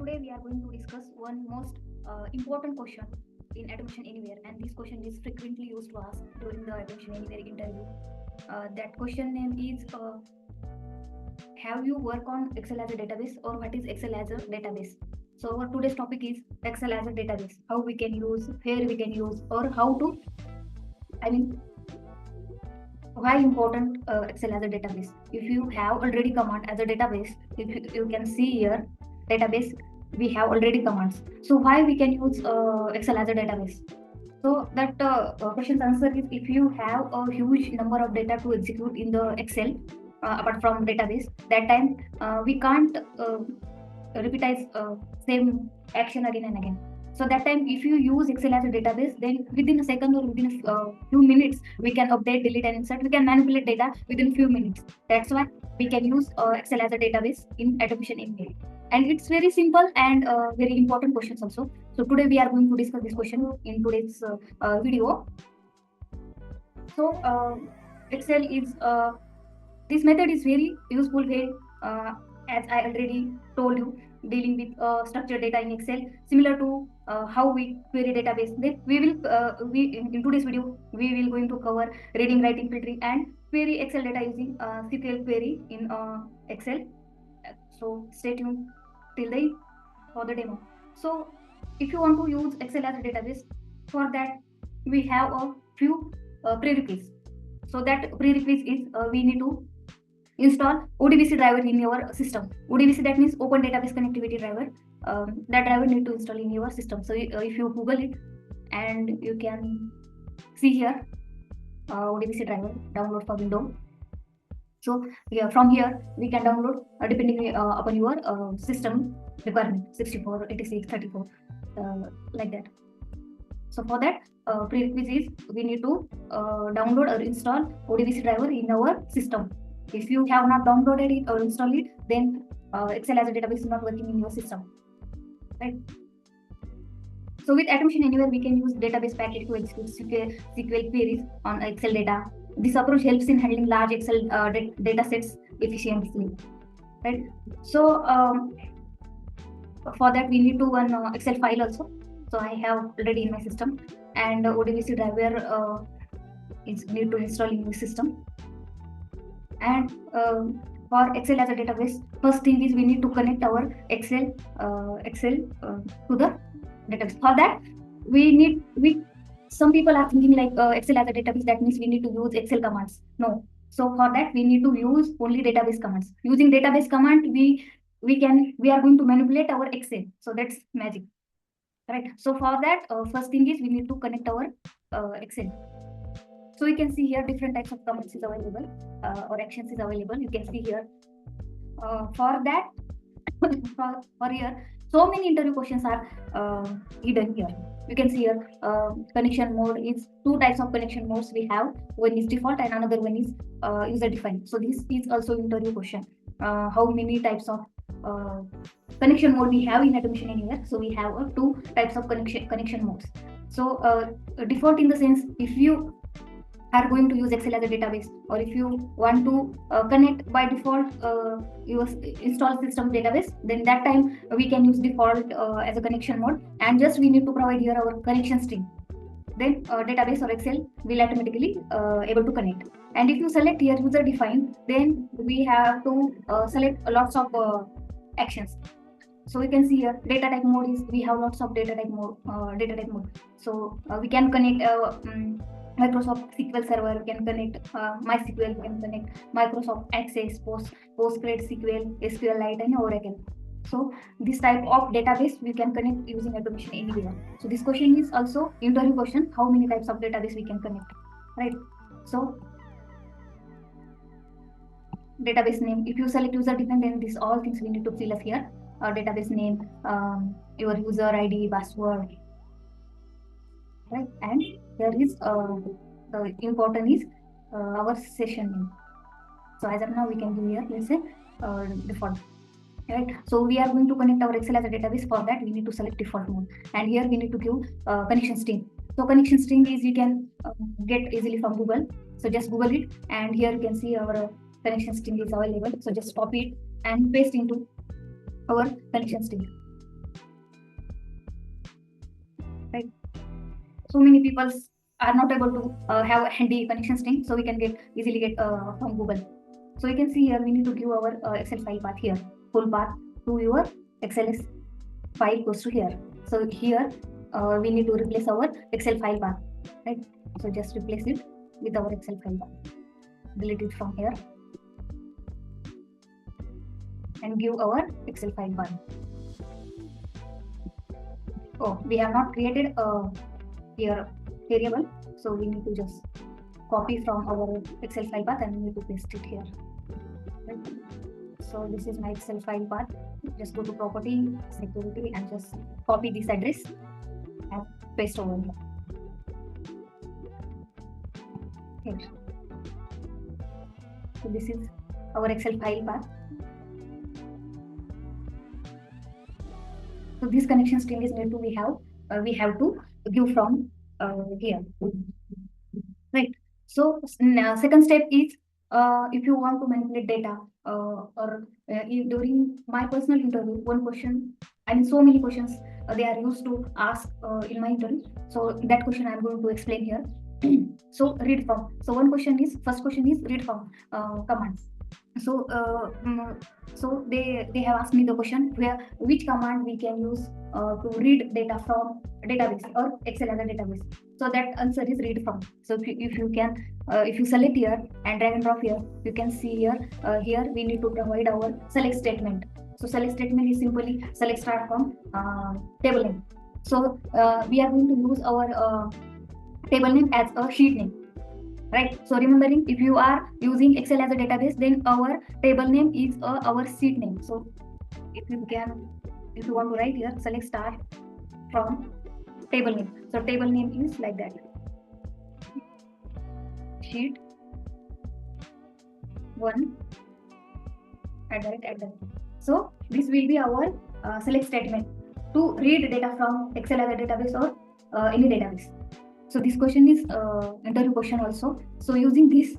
today we are going to discuss one most important question in Admission Anywhere, and this question is frequently used to ask during the Admission Anywhere interview. That question name is have you worked on Excel as a database, or what is Excel as a database? So our today's topic is Excel as a database, how we can use, where we can use, or how to, I mean, why important Excel as a database. If you have already command as a database, if you can see here database, we have already commands. So why we can use Excel as a database? So that question's answer is, if you have a huge number of data to execute in the Excel, apart from database, that time we can't repetize same action again and again. So that time, if you use Excel as a database, then within a second or within a few minutes, we can update, delete, and insert. We can manipulate data within a few minutes. That's why we can use Excel as a database in Admission Anywhere. And it's very simple and very important questions also. So today we are going to discuss this question in today's video. So Excel is this method is very useful way, as I already told you, dealing with structured data in Excel, similar to how we query database. Then we will in today's video we will going to cover reading, writing, filtering, and query Excel data using SQL query in Excel. So stay tuned till the for the demo. So if you want to use Excel as a database, for that we have a few prerequisites. So that prerequisite is we need to install ODBC driver in your system. ODBC, that means Open Database Connectivity Driver. That driver need to install in your system. So if you Google it, and you can see here ODBC driver download for Windows. So here, from here we can download depending upon your system requirement, 64, 86, 34, like that. So for that, prerequisite is we need to download or install ODBC driver in our system. If you have not downloaded it or installed it, then Excel as a database is not working in your system, right? So with Admission Anywhere, we can use database package to execute SQL queries on Excel data. This approach helps in handling large Excel data sets efficiently, right? So for that, we need to one Excel file also. So I have already in my system, and ODBC driver is need to install in the system. And for Excel as a database, first thing is we need to connect our Excel to the database. For that, some people are thinking like Excel as a database, that means we need to use Excel commands. No. So for that, we need to use only database commands. Using database command, we are going to manipulate our Excel. So that's magic, right? So for that, first thing is we need to connect our Excel. So you can see here different types of commands is available or actions is available. You can see here. For that, for here, so many interview questions are hidden here. You can see here connection mode is two types of connection modes we have. One is default and another one is user defined. So this is also interview question. How many types of connection mode we have in Admission Anywhere? So we have two types of connection modes. So default in the sense, if you are going to use Excel as a database, or if you want to connect by default your install system database, then that time we can use default as a connection mode, and just we need to provide here our connection string. Then database or Excel will automatically able to connect. And if you select here user defined, then we have to select lots of actions. So you can see here data type mode is we have lots of data type mode. So we can connect Microsoft SQL Server, can connect MySQL, can connect Microsoft Access, PostgreSQL, SQLite, and Oracle. So this type of database we can connect using Admission Anywhere. So this question is also interview question: how many types of database we can connect, right? So database name. If you select user defined, then this all things we need to fill up here. Database name, your user ID, password, right? And here is the important is our session name. So as of now, we can give here, let's say default, right? So we are going to connect our Excel as a database. For that, we need to select default mode, and here we need to give connection string. So connection string is you can get easily from Google. So just Google it, and here you can see our connection string is available. So just copy it and paste into our connection string. right? So many people are not able to have a handy connection string, so we can easily get from Google. So you can see here we need to give our Excel file path here. Full path to your XLS file goes to here. So here we need to replace our Excel file path, right? So just replace it with our Excel file path. Delete it from here and give our Excel file path. Oh, we have not created a here variable, so we need to just copy from our Excel file path and we need to paste it here. Right? So this is my Excel file path. Just go to property, security, and just copy this address and paste over here. So this is our Excel file path. So this connection string is need to we have to give from here, right? So second step is if you want to manipulate data or during my personal interview, one question, I mean so many questions they are used to ask in my interview. So that question I'm going to explain here. So read from. So first question is read from commands. So so they have asked me the question which command we can use to read data from database or Excel as a database. So that answer is read from. So if you select here and drag and drop here, you can see here here we need to provide our select statement. So select statement is simply select start from table name. So we are going to use our table name as a sheet name, right? So remembering, if you are using Excel as a database, then our table name is our sheet name. So if you want to write here, select start from table name. So table name is like that, sheet 1 @ So this will be our select statement to read data from Excel as a database or any database. So this question is interview question also. So using this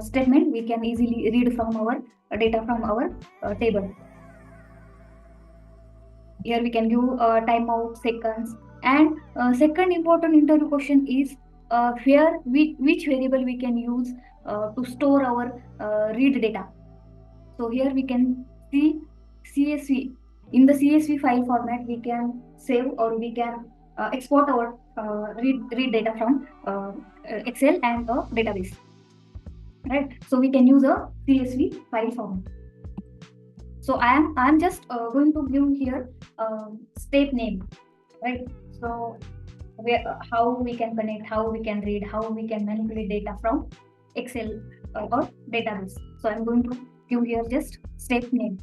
statement, we can easily read from our data from our table. Here we can give timeout, seconds, and second important interview question is which variable we can use to store our read data. So here we can see CSV. In the CSV file format, we can save or we can export our read data from Excel and a database, right? So we can use a CSV file format. So I'm just going to give here step name, right? So how we can connect, how we can read, how we can manipulate data from Excel or database. So I'm going to give here just step name.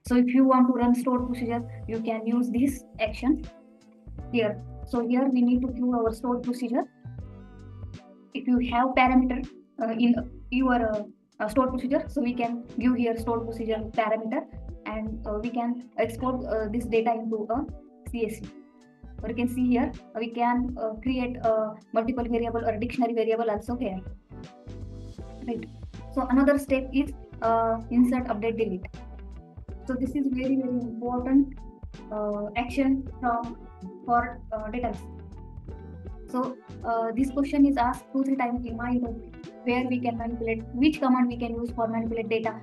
So if you want to run stored procedure, you can use this action here. So here we need to give our stored procedure. If you have parameter in your stored procedure, so we can give here stored procedure parameter, and we can export this data into a CSV. Or you can see here we can create a multiple variable or dictionary variable also here, right? So another step is insert, update, delete. So this is very important action for database. So this question is asked 2-3 times in my interview, where we can manipulate, which command we can use for manipulate data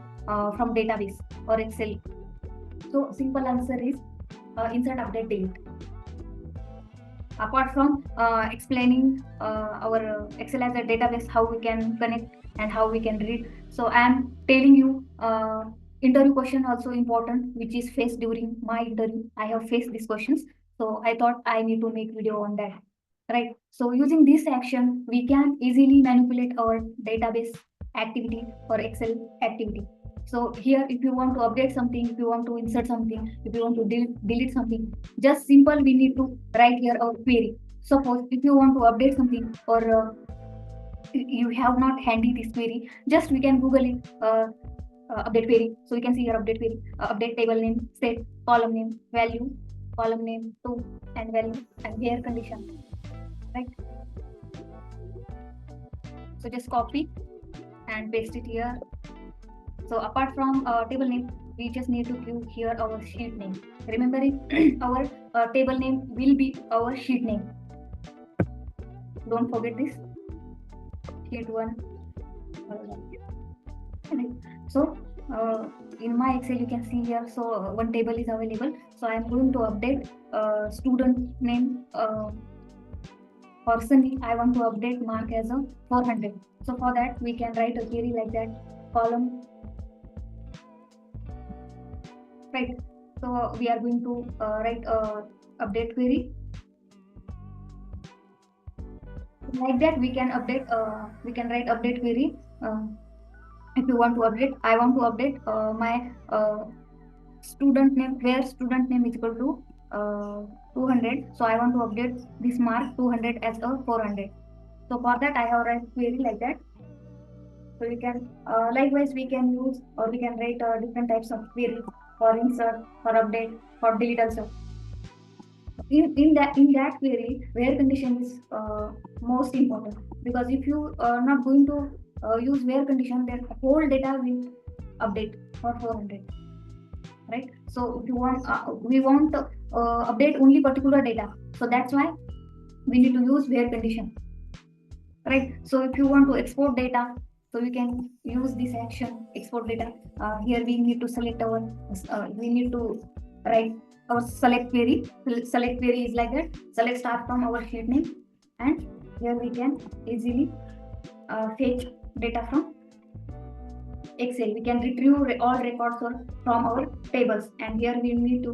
from database or Excel. So simple answer is insert, update, delete. Apart from explaining our Excel as a database, how we can connect and how we can read, so I am telling you interview question also important, which is faced during my interview. I have faced these questions, so I thought I need to make video on that, right? So using this action, we can easily manipulate our database activity or Excel activity. So here, if you want to update something, if you want to insert something, if you want to delete something, just simple, we need to write here our query. Suppose if you want to update something or you have not handy this query, just we can Google it, update query. So you can see here update query, update table name, state, column name, value, column name, to, and value, and here condition, right? So just copy and paste it here. So apart from table name, we just need to give here our sheet name. Remember it, our table name will be our sheet name. Don't forget this. Sheet 1. So in my Excel you can see here, so one table is available. So I am going to update student name. Personally, I want to update mark as a 400. So for that we can write a query like that, column, right? So we are going to write a update query. Like that we can update, we can write update query. If you want to update, I want to update my student name, where student name is equal to 200. So I want to update this mark 200 as a 400. So for that I have write query like that. So you can likewise we can use, or we can write different types of query for insert, for update, for delete also. In that query, where condition is most important, because if you are not going to use where condition, then whole data will update for 400, right? So if you want, we want update only particular data, so that's why we need to use where condition, right? So if you want to export data, so you can use this action, export data. Here we need to select our, we need to write our select query. Select query is like that. Select start from our sheet name, and here we can easily fetch data from Excel. We can retrieve all records from our tables, and here we need to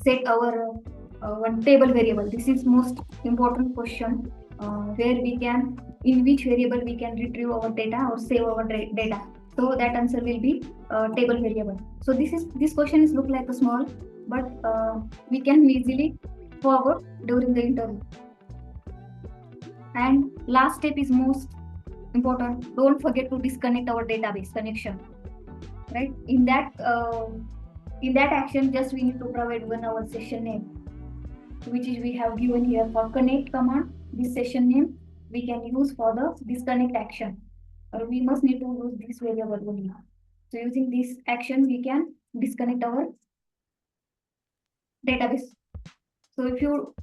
set our one table variable. This is most important question, where we can, in which variable we can retrieve our data or save our data. So that answer will be table variable. So this question is look like a small, but we can easily forward during the interview. And last step is most important. Don't forget to disconnect our database connection, right? In that action, just we need to provide one our session name, which is we have given here for connect command. This session name we can use for the disconnect action, or we must need to use this variable only. So using this action we can disconnect our database. So if you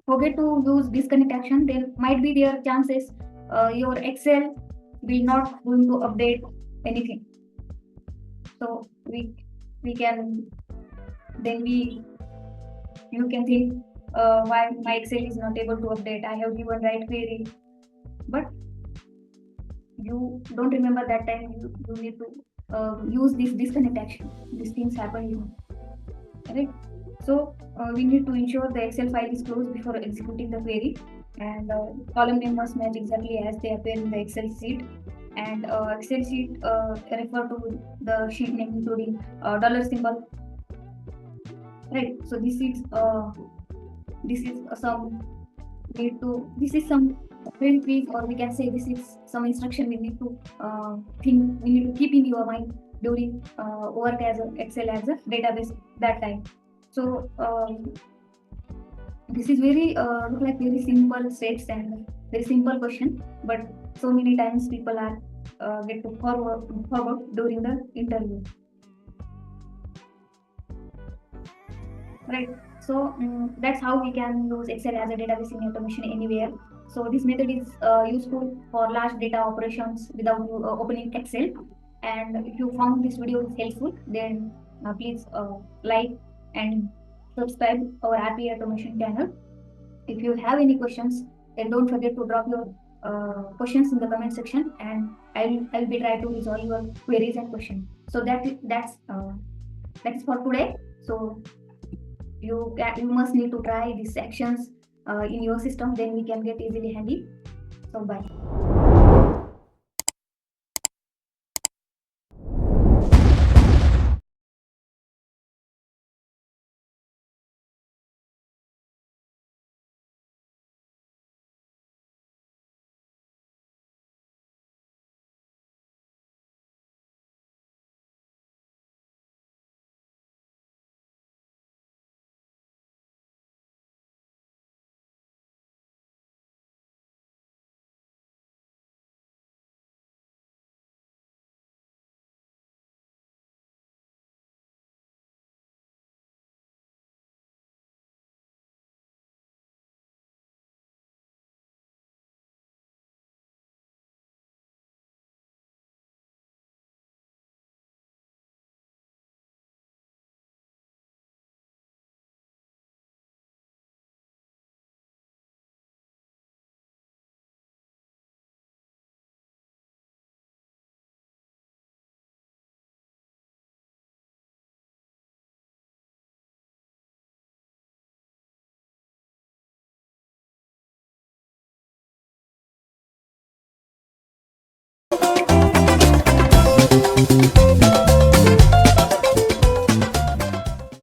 forget to use disconnect action, then might be there chances your Excel will not going to update anything. So we can, then you can think why my Excel is not able to update. I have given right query, but you don't remember that time. You need to use this disconnect action. These things happen, right? So we need to ensure the Excel file is closed before executing the query, and column name must match exactly as they appear in the Excel sheet. And Excel sheet refer to the sheet name including dollar symbol, right? So this is some need to, this is some field quiz, or we can say this is some instruction we need to think, we need to keep in your mind during work as a Excel as a database that time. So this is very look like very simple steps and very simple question, but so many times people are get to forward during the interview, right? So that's how we can use Excel as a database in automation anywhere. So this method is useful for large data operations without opening Excel. And if you found this video is helpful, then please like and subscribe our RPA automation channel. If you have any questions, then don't forget to drop your questions in the comment section, and I'll be try to resolve your queries and questions. So that's for today. So you must need to try these sections in your system, then we can get easily handy. So bye.